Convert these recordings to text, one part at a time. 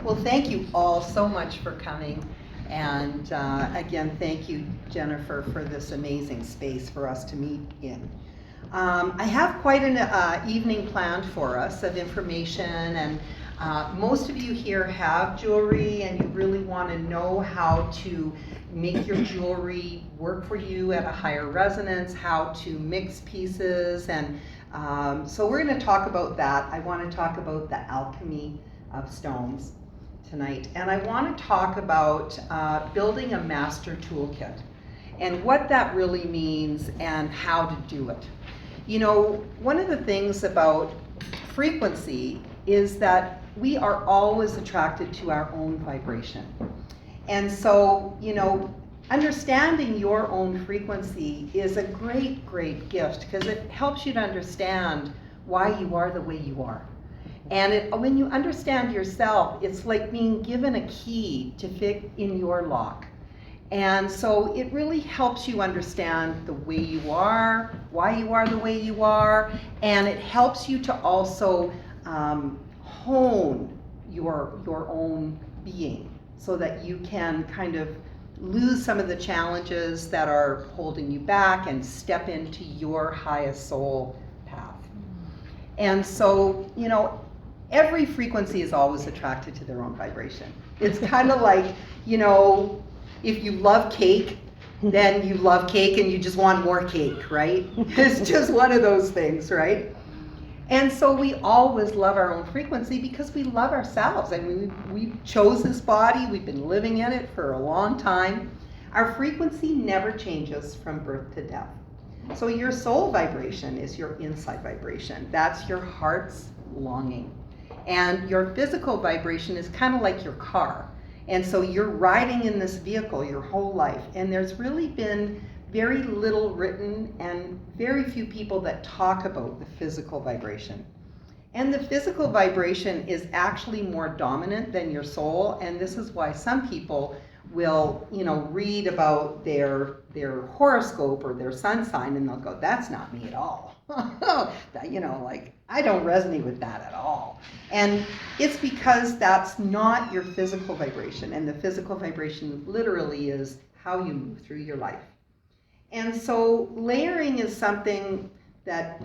Well, thank you all so much for coming. And again, thank you, Jennifer, for this amazing space for us to meet in. I have quite an evening planned for us of information, and most of you here have jewelry and you really want to know how to make your jewelry work for you at a higher resonance, how to mix pieces, and so we're going to talk about that. I want to talk about the alchemy of stones tonight, and I want to talk about building a master toolkit and what that really means and how to do it. You know, one of the things about frequency is that we are always attracted to our own vibration. And so, you know, understanding your own frequency is a great, great gift because it helps you to understand why you are the way you are. And when you understand yourself, it's like being given a key to fit in your lock. And so it really helps you understand the way you are, why you are the way you are, and it helps you to also hone your own being so that you can kind of lose some of the challenges that are holding you back and step into your highest soul path. And so, you know, every frequency is always attracted to their own vibration. It's kind of like, you know, if you love cake, then you love cake and you just want more cake, right? It's just one of those things, right? And so we always love our own frequency because we love ourselves. I mean, we chose this body, we've been living in it for a long time. Our frequency never changes from birth to death. So your soul vibration is your inside vibration. That's your heart's longing. And your physical vibration is kind of like your car. And so you're riding in this vehicle your whole life. And there's really been very little written and very few people that talk about the physical vibration. And the physical vibration is actually more dominant than your soul. And this is why some people will, you know, read about their horoscope or their sun sign and they'll go, that's not me at all. You know, like, I don't resonate with that at all. And it's because that's not your physical vibration. And the physical vibration literally is how you move through your life. And so layering is something that,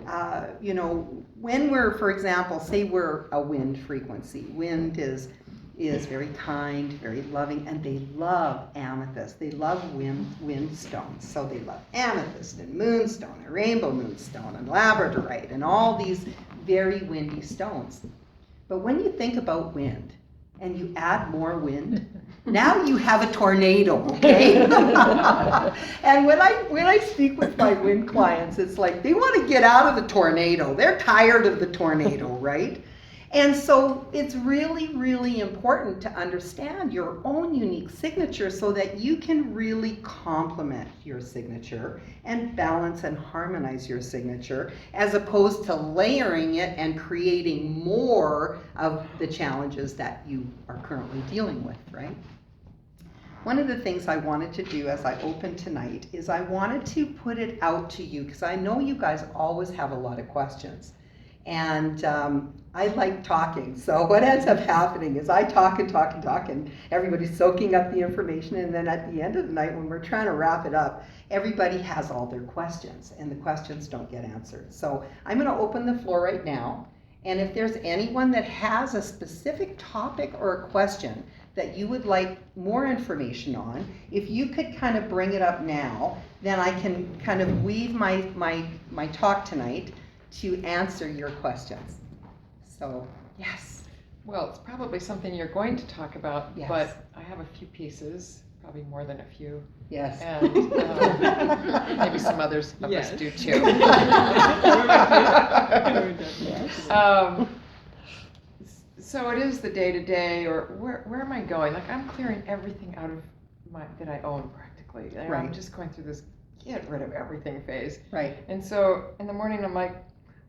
you know, when we're, for example, say we're a wind frequency. Wind is very kind, very loving, and they love amethyst. They love wind stones. So they love amethyst and moonstone and rainbow moonstone and labradorite and all these very windy stones. But when you think about wind and you add more wind, now you have a tornado, okay? And when I speak with my wind clients, it's like they want to get out of the tornado. They're tired of the tornado, right? And so it's really, really important to understand your own unique signature so that you can really complement your signature and balance and harmonize your signature as opposed to layering it and creating more of the challenges that you are currently dealing with, right? One of the things I wanted to do as I open tonight is I wanted to put it out to you because I know you guys always have a lot of questions. And I like talking, so what ends up happening is I talk and talk and talk, and everybody's soaking up the information, and then at the end of the night when we're trying to wrap it up, everybody has all their questions, and the questions don't get answered. So I'm going to open the floor right now, and if there's anyone that has a specific topic or a question that you would like more information on, if you could kind of bring it up now, then I can kind of weave my talk tonight to answer your questions. So, yes. Well, it's probably something you're going to talk about, Yes. but I have a few pieces, probably more than a few. Yes. And maybe some others of us do too. So it is the day-to-day, or where am I going? Like, I'm clearing everything out of that I own practically. And Right. I'm just going through this get rid of everything phase. Right. And so in the morning I'm like,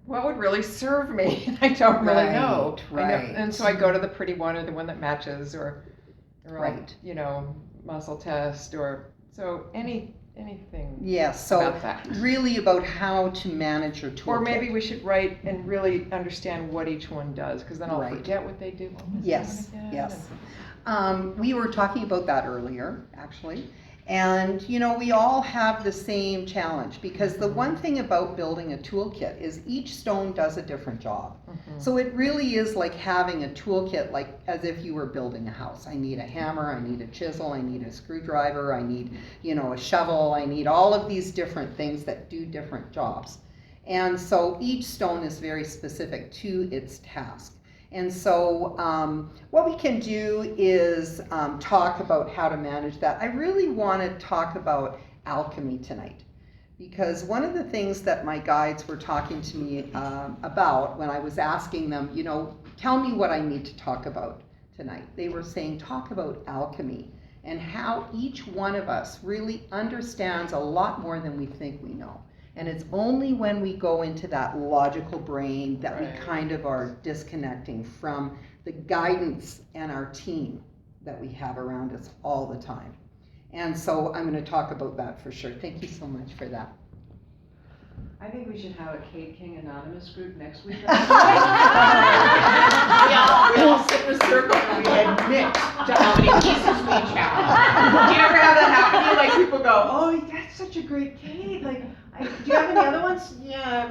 what would really serve me? I don't really know. Right. And so I go to the pretty one or the one that matches or Right. you know, muscle test or so anything Yes, so about that? really about how to manage your toolkit. Or maybe we should write and really understand what each one does, because then I'll Right. forget what they do. What was that Yes, one again? yes. We were talking about that earlier, actually. And, you know, we all have the same challenge because the one thing about building a toolkit is each stone does a different job. So it really is like having a toolkit, like as if you were building a house. I need a hammer, I need a chisel, I need a screwdriver, I need, you know, a shovel, I need all of these different things that do different jobs. And so each stone is very specific to its task. And so what we can do is talk about how to manage that. I really want to talk about alchemy tonight, because one of the things that my guides were talking to me about when I was asking them, you know, tell me what I need to talk about tonight. They were saying, talk about alchemy and how each one of us really understands a lot more than we think we know. And it's only when we go into that logical brain that Right. we kind of are disconnecting from the guidance and our team that we have around us all the time. And so I'm going to talk about that for sure. Thank you so much for that. I think we should have a Cade King Anonymous group next week. We all sit in a circle and we admit to how many pieces we each have. Do you ever have that happen to you? Like people go, oh, that's such a great cake. Like, do you have any other ones? Yeah.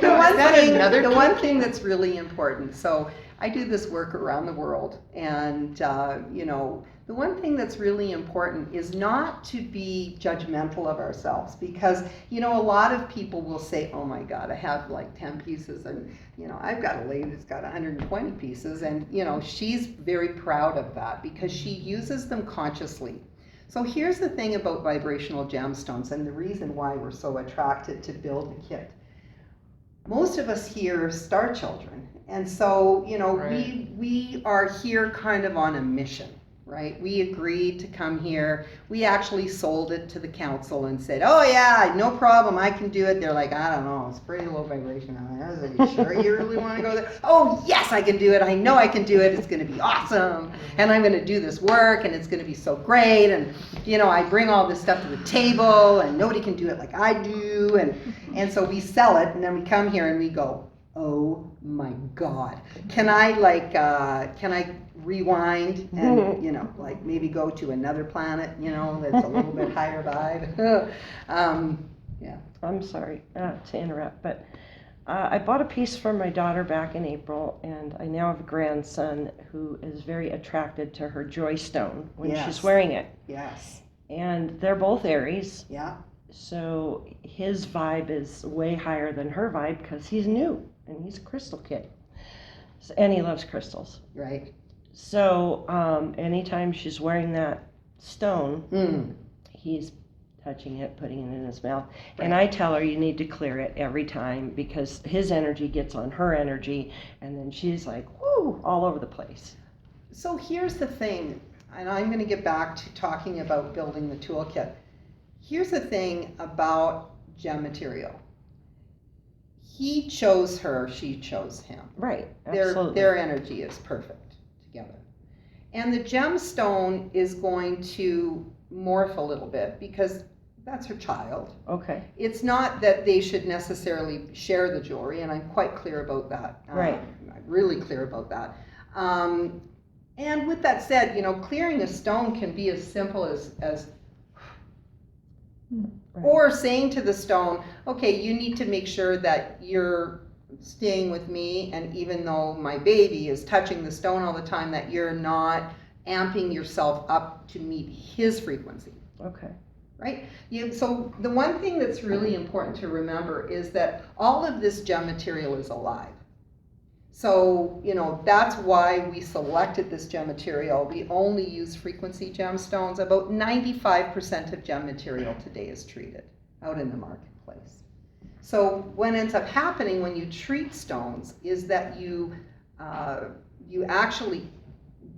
The one thing that's really important, so I do this work around the world, and you know, the one thing that's really important is not to be judgmental of ourselves, because you know, a lot of people will say, oh my God, I have like 10 pieces, and you know, I've got a lady that's got 120 pieces, and you know, she's very proud of that because she uses them consciously. So here's the thing about vibrational gemstones and the reason why we're so attracted to build a kit. Most of us here are star children, and so you know, Right. we are here kind of on a mission, right? We agreed to come here. We actually sold it to the council and said, oh yeah, no problem, I can do it. They're like, I don't know, it's pretty low vibration. I was like, sure you really want to go there? Oh yes, I can do it. I know I can do it. It's going to be awesome, and I'm going to do this work, and it's going to be so great. And you know, I bring all this stuff to the table, and nobody can do it like I do. And so we sell it, and then we come here and we go, oh my God, can I rewind and you know, like maybe go to another planet, you know, that's a little bit higher vibe. Yeah. I'm sorry to interrupt, but I bought a piece for my daughter back in April, and I now have a grandson who is very attracted to her joy stone when Yes. she's wearing it. Yes. And they're both Aries, Yeah. so his vibe is way higher than her vibe because he's new and he's a crystal kid. And he loves crystals. Right. So anytime she's wearing that stone, he's touching it, putting it in his mouth. Right. And I tell her you need to clear it every time because his energy gets on her energy, and then she's like, whoo, all over the place. So here's the thing, and I'm going to get back to talking about building the toolkit. Here's the thing about gem material. He chose her, she chose him. Right, absolutely. Their energy is perfect together. And the gemstone is going to morph a little bit because that's her child. Okay. It's not that they should necessarily share the jewelry, and I'm quite clear about that. Right. I'm really clear about that. And with that said, you know, clearing a stone can be as simple as Right. or saying to the stone, okay, you need to make sure that you're staying with me, and even though my baby is touching the stone all the time, that you're not amping yourself up to meet his frequency. Okay. Right? So the one thing that's really important to remember is that all of this gem material is alive. So, you know, that's why we selected this gem material. We only use frequency gemstones. About 95% of gem material today is treated out in the marketplace. So what ends up happening when you treat stones is that you actually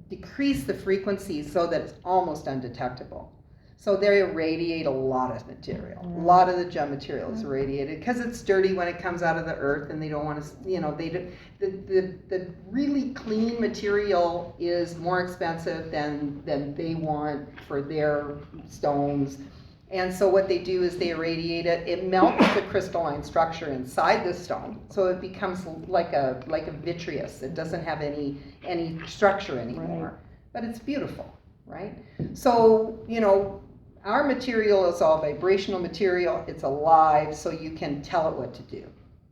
decrease the frequency so that it's almost undetectable. So they irradiate a lot of material. A lot of the gem material is irradiated because it's dirty when it comes out of the earth, and they don't want to, the really clean material is more expensive than they want for their stones. And so what they do is they irradiate it. It melts the crystalline structure inside the stone, so it becomes like a vitreous. It doesn't have any structure anymore. Right. But it's beautiful, right? So our material is all vibrational material. It's alive, so you can tell it what to do.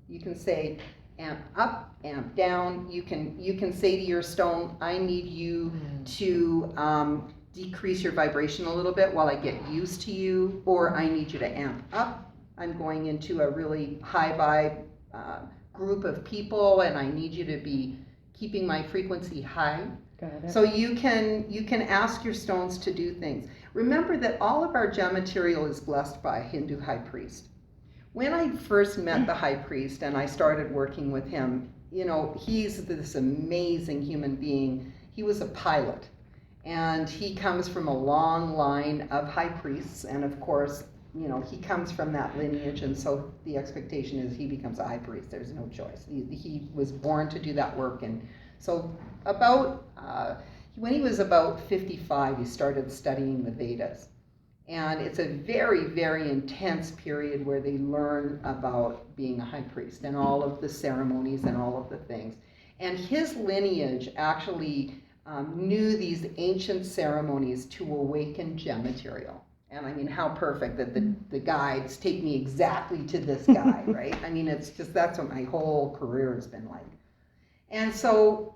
You can say amp up, amp down. You can say to your stone, I need you to decrease your vibration a little bit while I get used to you, or I need you to amp up. I'm going into a really high vibe group of people, and I need you to be keeping my frequency high. Got it. So you can ask your stones to do things. Remember that all of our gem material is blessed by a Hindu high priest. When I first met the high priest and I started working with him, he's this amazing human being. He was a pilot. And he comes from a long line of high priests, and of course, he comes from that lineage, and so the expectation is he becomes a high priest. There's no choice. He was born to do that work, and so when he was about 55, he started studying the Vedas. And it's a very, very intense period where they learn about being a high priest and all of the ceremonies and all of the things. And his lineage actually knew these ancient ceremonies to awaken gem material. And I mean, how perfect that the guides take me exactly to this guy, right? I mean, it's just, that's what my whole career has been like. And so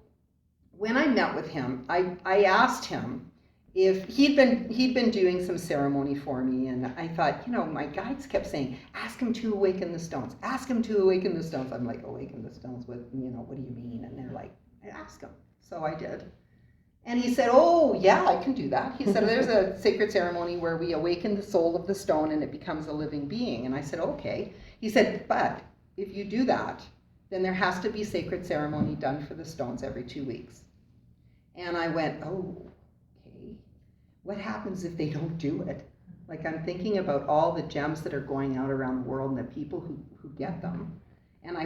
when I met with him, I asked him if he'd been doing some ceremony for me, and I thought, my guides kept saying, ask him to awaken the stones, ask him to awaken the stones. I'm like, awaken the stones? What do you mean? And they're like, ask him. So I did. And he said, oh, yeah, I can do that. He said, there's a sacred ceremony where we awaken the soul of the stone and it becomes a living being. And I said, okay. He said, but if you do that, then there has to be sacred ceremony done for the stones every 2 weeks. And I went, oh, okay. What happens if they don't do it? Like, I'm thinking about all the gems that are going out around the world and the people who get them. And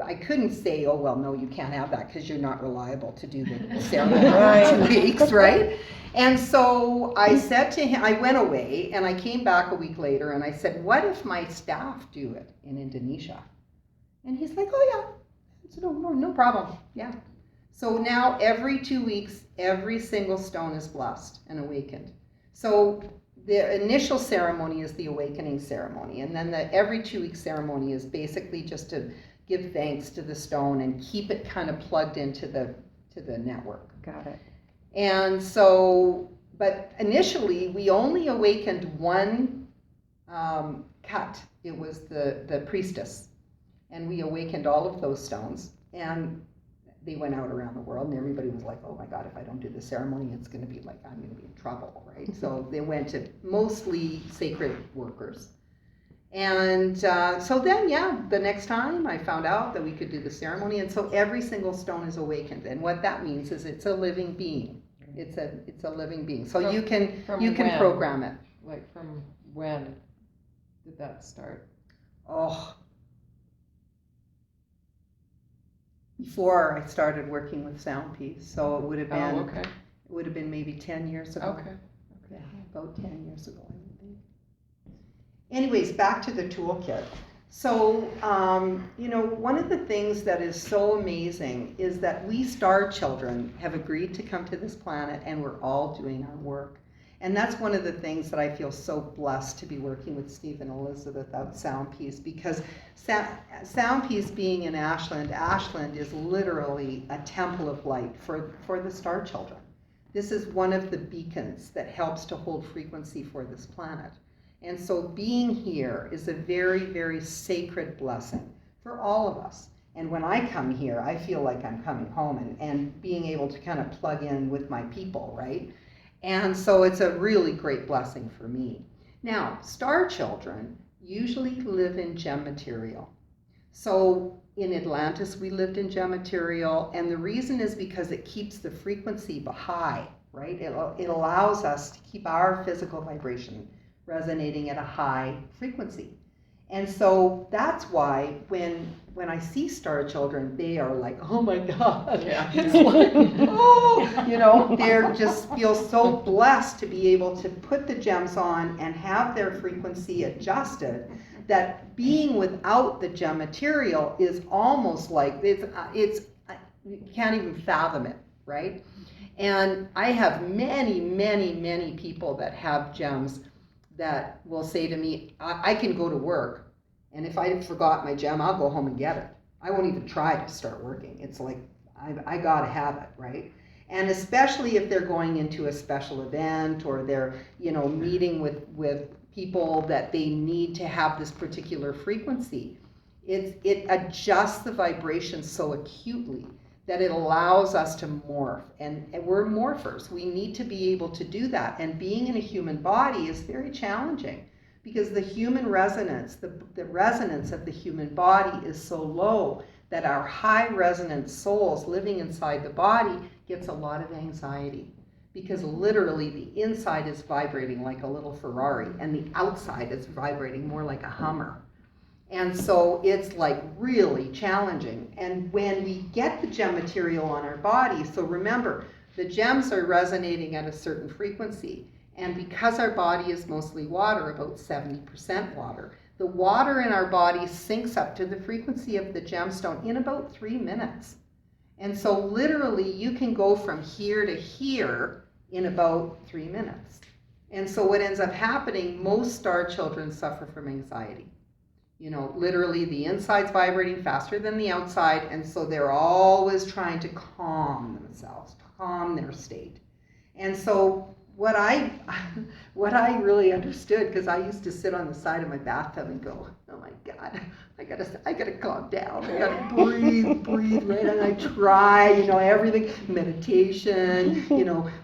I couldn't say, oh, well, no, you can't have that because you're not reliable to do the ceremony in 2 weeks, right? And so I said to him, I went away and I came back a week later and I said, what if my staff do it in Indonesia? And he's like, oh, yeah. I said, oh, no problem. Yeah. So now every 2 weeks, every single stone is blessed and awakened. So the initial ceremony is the awakening ceremony, and then the every 2 week ceremony is basically just to give thanks to the stone and keep it kind of plugged into the network. Got it. And so, but initially we only awakened one cut. It was the priestess, and we awakened all of those stones, and they went out around the world, and everybody was like, oh my God, if I don't do the ceremony, it's going to be like, I'm going to be in trouble, right? So they went to mostly sacred workers. And so then, the next time I found out that we could do the ceremony, and so every single stone is awakened. And what that means is it's a living being. It's a living being. So you can program it. Like, from when did that start? Oh, before I started working with Soundpiece, so it would have been It would have been maybe 10 years ago. Okay. Yeah, about 10 years ago, I would think. Anyways, back to the toolkit. So, one of the things that is so amazing is that we star children have agreed to come to this planet, and we're all doing our work. And that's one of the things that I feel so blessed to be working with Steve and Elizabeth at Soundpiece, because Soundpiece being in Ashland is literally a temple of light for the star children. This is one of the beacons that helps to hold frequency for this planet. And so being here is a very, very sacred blessing for all of us. And when I come here, I feel like I'm coming home and being able to kind of plug in with my people, right? And so it's a really great blessing for me. Now, star children usually live in gem material. So in Atlantis, we lived in gem material, and the reason is because it keeps the frequency high, right? It allows us to keep our physical vibration resonating at a high frequency. And so that's why when I see star children, they are like, oh my God. Yeah. It's like, oh, they're just feel so blessed to be able to put the gems on and have their frequency adjusted, that being without the gem material is almost like, you can't even fathom it, right? And I have many, many, many people that have gems that will say to me, I can go to work, and if I forgot my gem, I'll go home and get it. I won't even try to start working. It's like, I gotta have it, right? And especially if they're going into a special event, or they're, meeting with people that they need to have this particular frequency, it adjusts the vibration so acutely that it allows us to morph, and we're morphers. We need to be able to do that, and being in a human body is very challenging, because the human resonance, the resonance of the human body is so low that our high resonance souls living inside the body gets a lot of anxiety, because literally the inside is vibrating like a little Ferrari and the outside is vibrating more like a Hummer. And so it's like really challenging. And when we get the gem material on our body, so remember, the gems are resonating at a certain frequency. And because our body is mostly water, about 70% water, the water in our body syncs up to the frequency of the gemstone in about 3 minutes. And so literally you can go from here to here in about 3 minutes. And so what ends up happening, most star children suffer from anxiety. Literally the inside's vibrating faster than the outside, and so they're always trying to calm themselves, calm their state. And so what I really understood, because I used to sit on the side of my bathtub and go, oh my God, I gotta calm down, I gotta breathe, right? And I try, everything, meditation,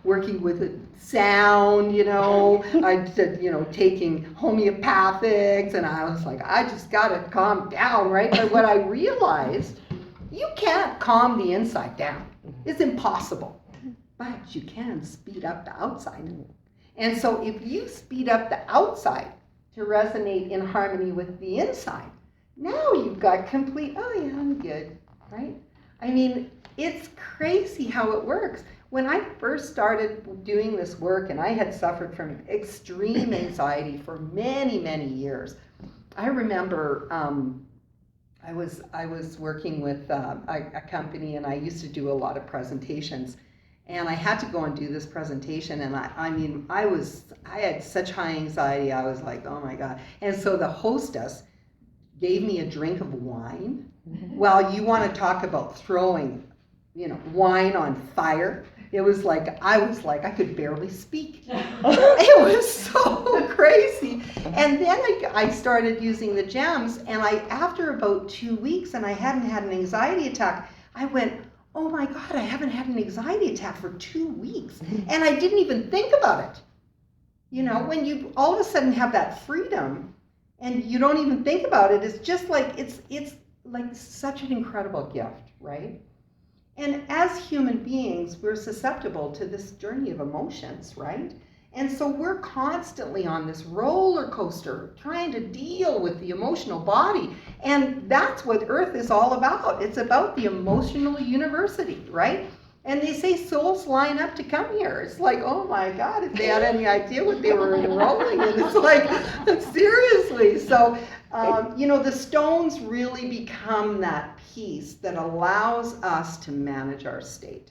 working with sound, I did, taking homeopathics, and I was like, I just gotta calm down, right? But what I realized, you can't calm the inside down. It's impossible. But you can speed up the outside. And so if you speed up the outside to resonate in harmony with the inside, now you've got complete, oh yeah, I'm good, right? I mean, it's crazy how it works. When I first started doing this work, and I had suffered from extreme anxiety for many, many years, I remember I was working with a company, and I used to do a lot of presentations. And I had to go and do this presentation, and I had such high anxiety. I was like, oh my God. And so the hostess gave me a drink of wine. Well, you want to talk about throwing, wine on fire. It was like, I could barely speak. It was so crazy. And then I started using the gems, and after about 2 weeks, and I hadn't had an anxiety attack, I went, oh my God, I haven't had an anxiety attack for 2 weeks. And I didn't even think about it. When you all of a sudden have that freedom and you don't even think about it, it's just like, it's like such an incredible gift, right? And as human beings, we're susceptible to this journey of emotions, right? And so we're constantly on this roller coaster trying to deal with the emotional body. And that's what Earth is all about. It's about the emotional university, right? And they say souls line up to come here. It's like, oh my God, if they had any idea what they were enrolling in. It's like, seriously. So, the stones really become that piece that allows us to manage our state.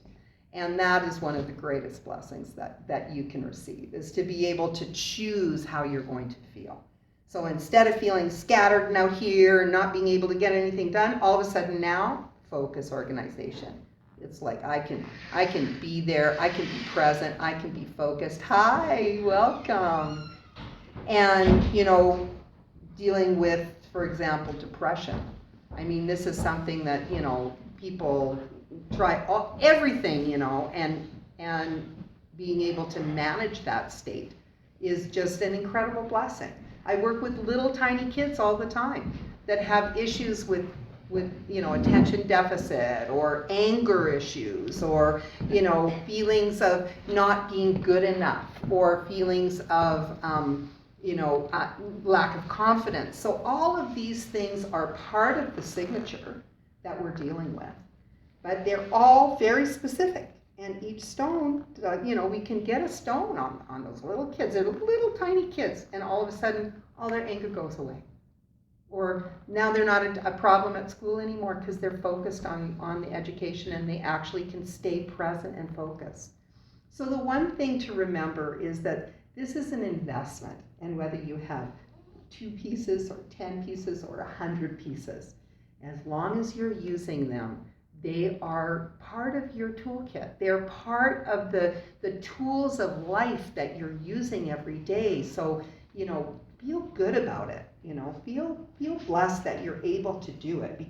And that is one of the greatest blessings that you can receive, is to be able to choose how you're going to feel. So instead of feeling scattered and out here and not being able to get anything done, all of a sudden now, focus, organization. It's like I can be there, I can be present, I can be focused. Hi, welcome. And, dealing with, for example, depression. I mean, this is something that, people try everything, and being able to manage that state is just an incredible blessing. I work with little tiny kids all the time that have issues with attention deficit or anger issues, or feelings of not being good enough, or feelings of lack of confidence. So all of these things are part of the signature that we're dealing with. But they're all very specific. And each stone, we can get a stone on those little kids. They're little tiny kids, and all of a sudden, all their anger goes away. Or now they're not a problem at school anymore because they're focused on the education, and they actually can stay present and focused. So the one thing to remember is that this is an investment, and whether you have 2 pieces or 10 pieces or 100 pieces, as long as you're using them, they are part of your toolkit. They're part of the tools of life that you're using every day. So, feel good about it. Feel blessed that you're able to do it.